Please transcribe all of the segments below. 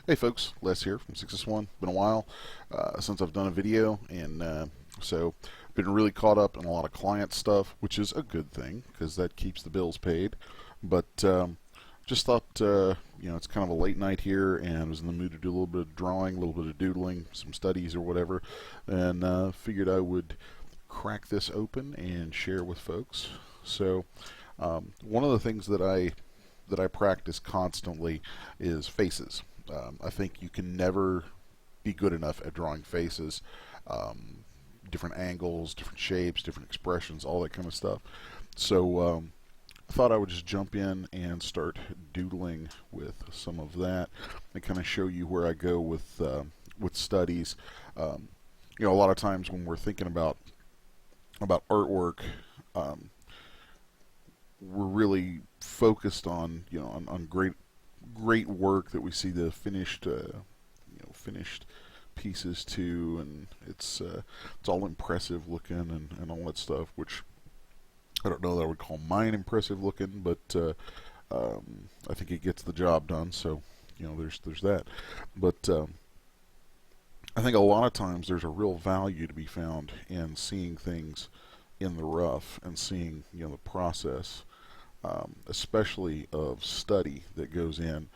Hey folks, Les here from 6S1. Been a while since I've done a video, and so been really caught up in a lot of client stuff, which is a good thing because that keeps the bills paid. But just thought, it's kind of a late night here, and was in the mood to do a little bit of drawing, a little bit of doodling, some studies or whatever, and figured I would crack this open and share with folks. So one of the things that I practice constantly is faces. I think you can never be good enough at drawing faces, um, different angles, different shapes, different expressions, all that kind of stuff. So I thought I would just jump in and start doodling with some of that, and kind of show you where I go with studies. Um, a lot of times when we're thinking about artwork, um, we're really focused on on great work that we see the finished pieces to, and it's all impressive looking and all that stuff, which I don't know that I would call mine impressive looking, but I think it gets the job done. So there's that. But I think a lot of times there's a real value to be found in seeing things in the rough and seeing the process, especially of study that goes in,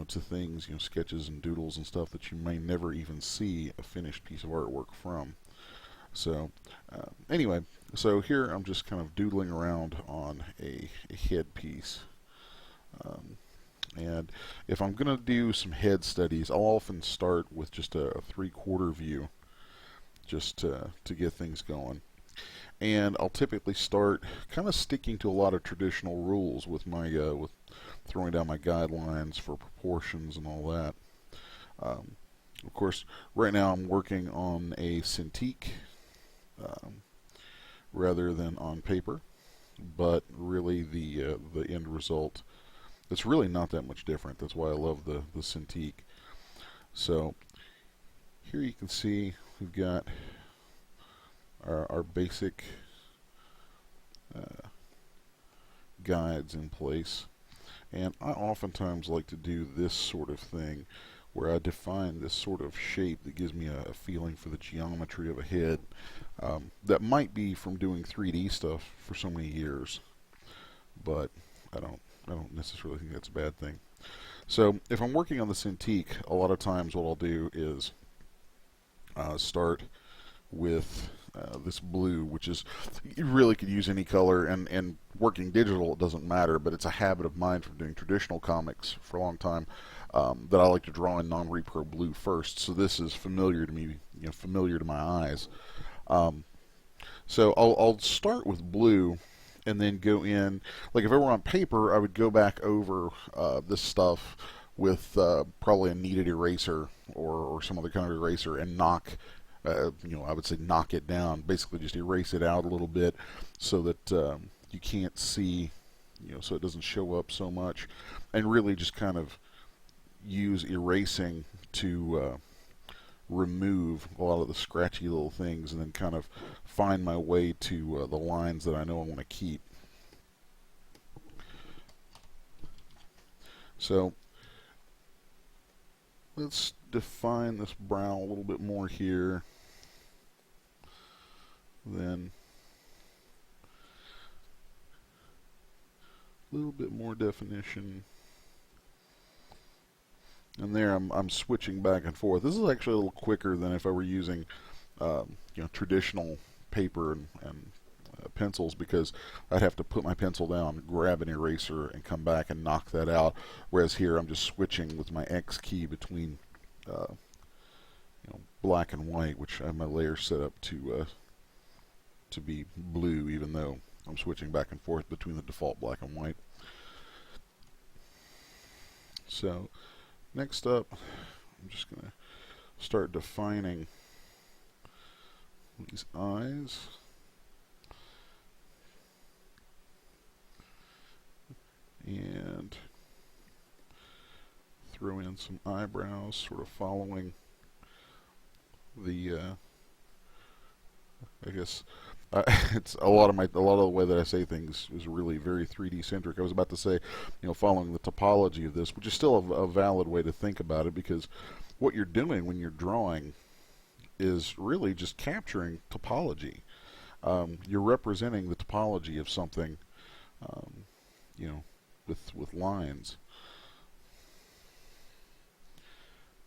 to things, sketches and doodles and stuff that you may never even see a finished piece of artwork from. So, anyway, so here I'm just kind of doodling around on a head piece. Um, and if I'm going to do some head studies, I'll often start with just a three-quarter view just to get things going. And I'll typically start kind of sticking to a lot of traditional rules with my with throwing down my guidelines for proportions and all that. Um, of course, right now I'm working on a Cintiq um, rather than on paper, but really the end result, it's really not that much different. That's why I love the Cintiq. So here you can see we've got our basic uh, guides in place. And I oftentimes like to do this sort of thing where I define this sort of shape that gives me a feeling for the geometry of a head, that might be from doing 3D stuff for so many years, but I don't necessarily think that's a bad thing. So if I'm working on the Cintiq, a lot of times what I'll do is start with this blue, which is, you really could use any color, and working digital it doesn't matter, but it's a habit of mine from doing traditional comics for a long time, that I like to draw in non-repro blue first. So this is familiar to me, familiar to my eyes. Um, so I'll start with blue and then go in. Like if I were on paper, I would go back over this stuff with probably a kneaded eraser or some other kind of eraser and knock, I would say knock it down. Basically, just erase it out a little bit so that you can't see, so it doesn't show up so much, and really just kind of use erasing to remove a lot of the scratchy little things, and then kind of find my way to the lines that I know I want to keep. So let's define this brow a little bit more here. Then a little bit more definition. And there I'm switching back and forth. This is actually a little quicker than if I were using traditional paper and pencils, because I'd have to put my pencil down, grab an eraser, and come back and knock that out. Whereas here I'm just switching with my X key between black and white, which I have my layer set up to be blue, even though I'm switching back and forth between the default black and white. So next up, I'm just going to start defining these eyes. And throw in some eyebrows, sort of following the, I guess it's a lot of the way that I say things is really very 3D centric. I was about to say, following the topology of this, which is still a valid way to think about it, because what you're doing when you're drawing is really just capturing topology. You're representing the topology of something, um, you know, with lines.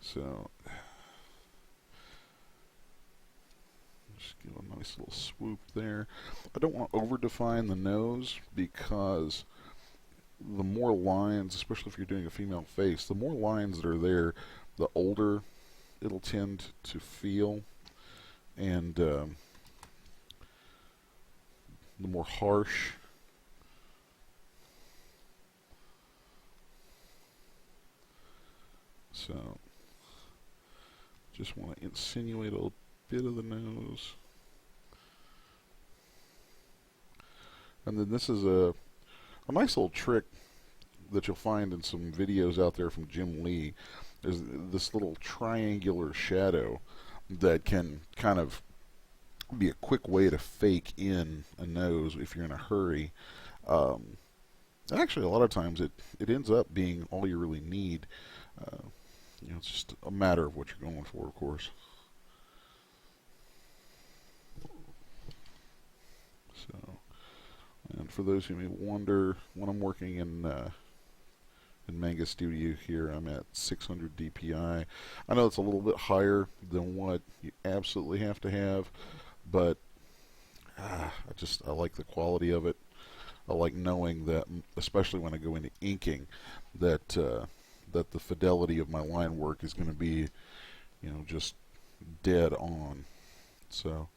So just give a nice little swoop there. I don't want to over define the nose, because the more lines, especially if you're doing a female face, the more lines that are there, the older it'll tend to feel, and the more harsh. So just want to insinuate a bit of the nose. And then this is a nice little trick that you'll find in some videos out there from Jim Lee. Is this little triangular shadow that can kind of be a quick way to fake in a nose if you're in a hurry. Um, Actually, a lot of times it ends up being all you really need. Uh, it's just a matter of what you're going for, of course. So, and for those who may wonder, when I'm working in Manga Studio here, I'm at 600 DPI. I know it's a little bit higher than what you absolutely have to have, but I like the quality of it. I like knowing that, especially when I go into inking, that that the fidelity of my line work is going to be, just dead on. So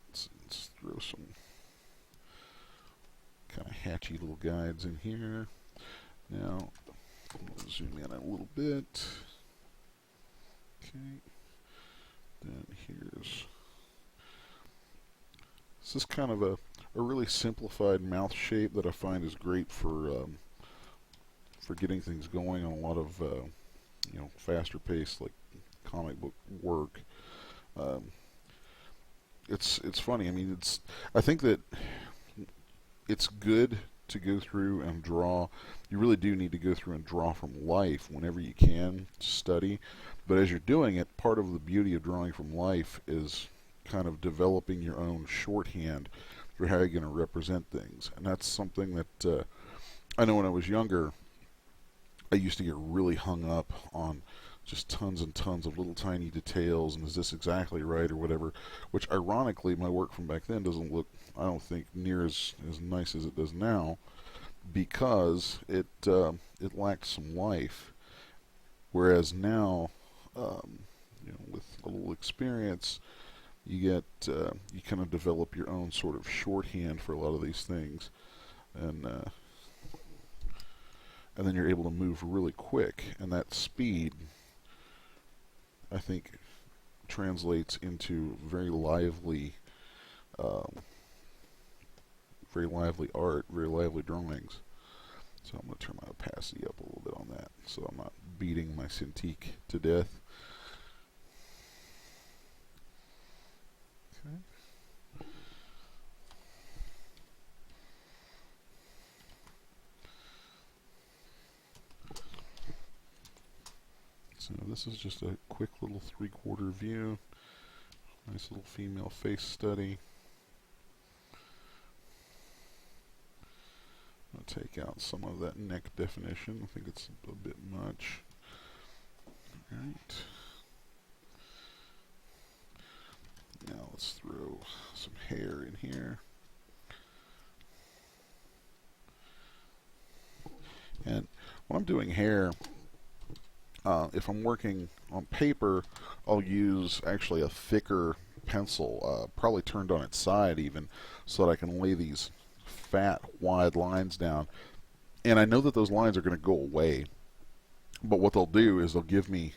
let's throw some kind of hatchy little guides in here. Now, we'll zoom in a little bit. Okay. Then this is kind of a really simplified mouth shape that I find is great for getting things going on a lot of faster paced, like, comic book work. Um, it's funny. I mean, I think that it's good to go through and draw. You really do need to go through and draw from life whenever you can to study. But as you're doing it, part of the beauty of drawing from life is kind of developing your own shorthand for how you're going to represent things. And that's something that I know when I was younger, I used to get really hung up on just tons and tons of little tiny details, and is this exactly right or whatever, which ironically my work from back then doesn't look, I don't think, near as nice as it does now, because it lacked some life. Whereas now, with a little experience, you kind of develop your own sort of shorthand for a lot of these things, and and then you're able to move really quick, and that speed, I think, translates into um, very lively art, very lively drawings. So I'm going to turn my opacity up a little bit on that, so I'm not beating my Cintiq to death. Okay. So this is just a quick little 3/4 view. Nice little female face study. I'll take out some of that neck definition. I think it's a bit much. Alright. Now let's throw some hair in here. And when I'm doing hair, if I'm working on paper, I'll use actually a thicker pencil, probably turned on its side even, so that I can lay these fat, wide lines down. And I know that those lines are going to go away, but what they'll do is they'll give me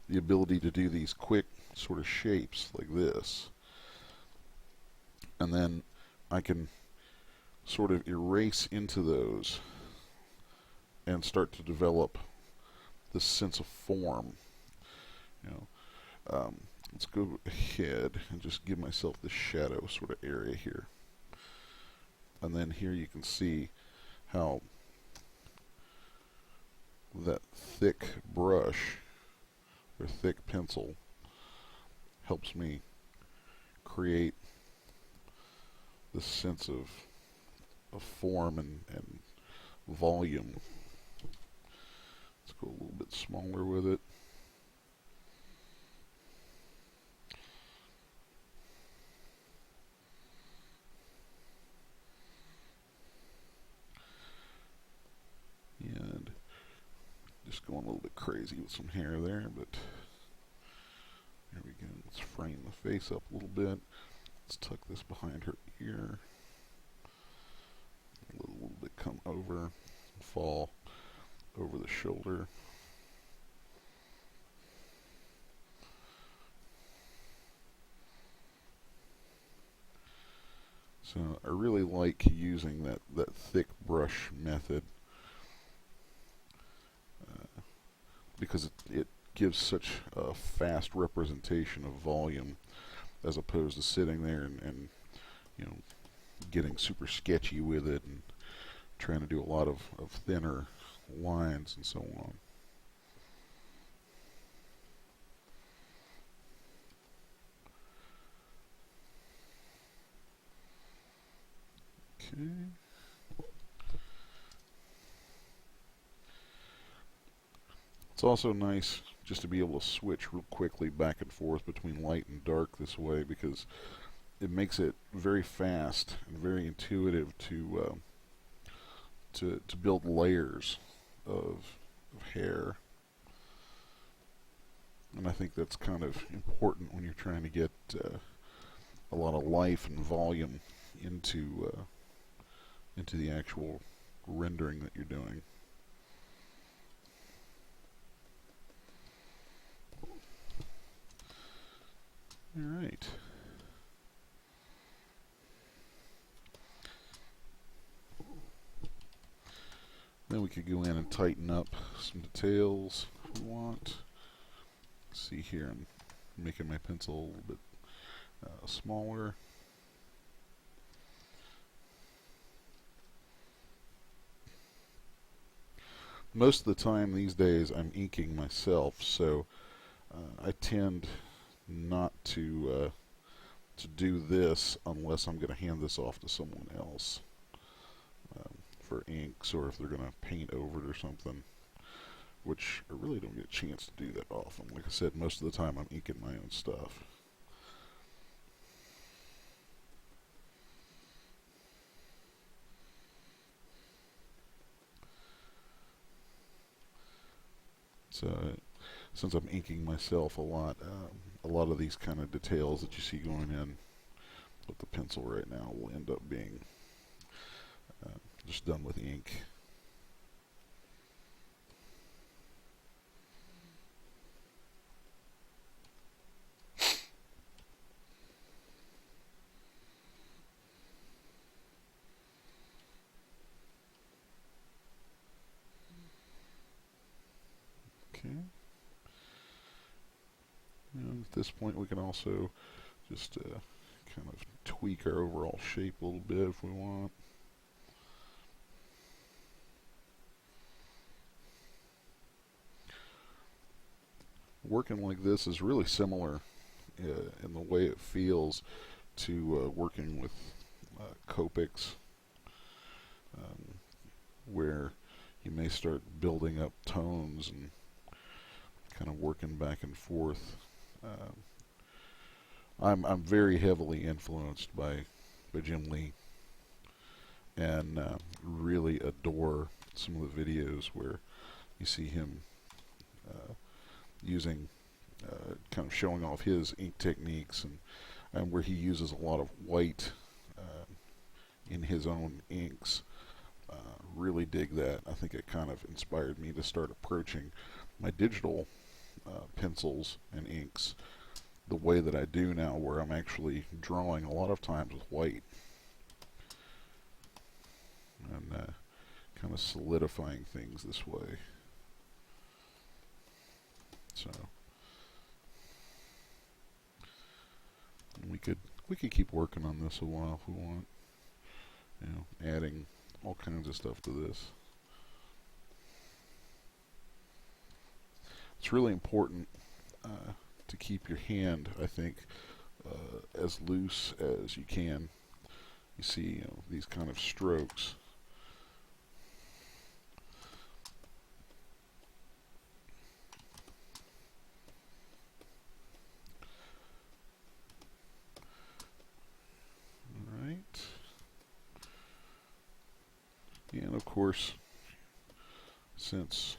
the ability to do these quick sort of shapes like this. And then I can sort of erase into those and start to develop this sense of form. You know, let's go ahead and just give myself the shadow sort of area here. And then here you can see how that thick brush or thick pencil helps me create this sense of form and volume. Let's go a little bit smaller with it. And just going a little bit crazy with some hair there, but there we go. Let's frame the face up a little bit. Let's tuck this behind her ear. A little bit come over, fall over the shoulder. So I really like using that thick brush method because it gives such a fast representation of volume as opposed to sitting there and you know, getting super sketchy with it and trying to do a lot of thinner lines and so on. Okay. It's also nice just to be able to switch real quickly back and forth between light and dark this way because it makes it very fast and very intuitive to build layers of hair. And I think that's kind of important when you're trying to get a lot of life and volume into the actual rendering that you're doing. All right. Then we could go in and tighten up some details if we want. See here, I'm making my pencil a little bit smaller. Most of the time these days I'm inking myself, so I tend not to do this unless I'm going to hand this off to someone else for inks, or if they're going to paint over it or something, which I really don't get a chance to do that often. Like I said, most of the time I'm inking my own stuff. So since I'm inking myself a lot of these kind of details that you see going in with the pencil right now will end up being just done with ink. Okay. And at this point we can also just kind of tweak our overall shape a little bit if we want. Working like this is really similar in the way it feels to working with Copics, where you may start building up tones and kind of working back and forth. I'm very heavily influenced by Jim Lee, and really adore some of the videos where you see him using kind of showing off his ink techniques, and where he uses a lot of white in his own inks. Really dig that. I think it kind of inspired me to start approaching my digital pencils and inks the way that I do now, where I'm actually drawing a lot of times with white and kind of solidifying things this way. So we could keep working on this a while if we want. You know, adding all kinds of stuff to this. It's really important to keep your hand, I think, as loose as you can. You see, you know, these kind of strokes. All right. And of course, since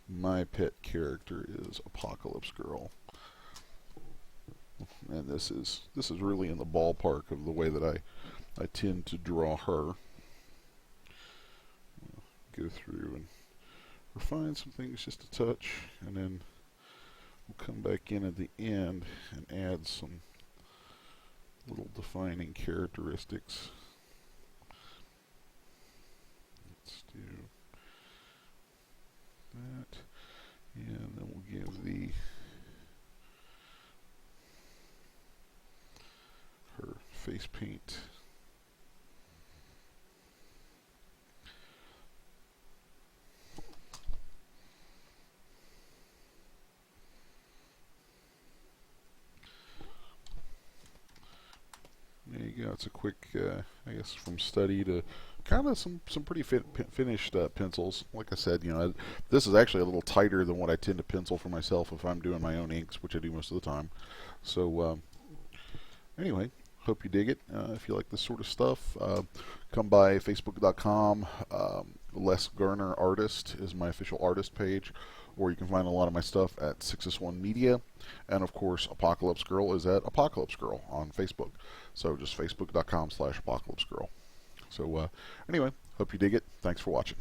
my pet character is Apocalypse Girl, and this is really in the ballpark of the way that I tend to draw her. Go through and refine some things just a touch, and then we'll come back in at the end and add some little defining characteristics. Let's do that, and then we'll give her face paint. There you go. It's a quick, I guess, from study to kind of some pretty finished pencils. Like I said, you know, this is actually a little tighter than what I tend to pencil for myself if I'm doing my own inks, which I do most of the time. So anyway, hope you dig it. If you like this sort of stuff, come by facebook.com. Les Garner Artist is my official artist page, or you can find a lot of my stuff at 6S1 Media, and of course Apocalypse Girl is at Apocalypse Girl on Facebook. So just facebook.com/Apocalypse Girl. So anyway, hope you dig it. Thanks for watching.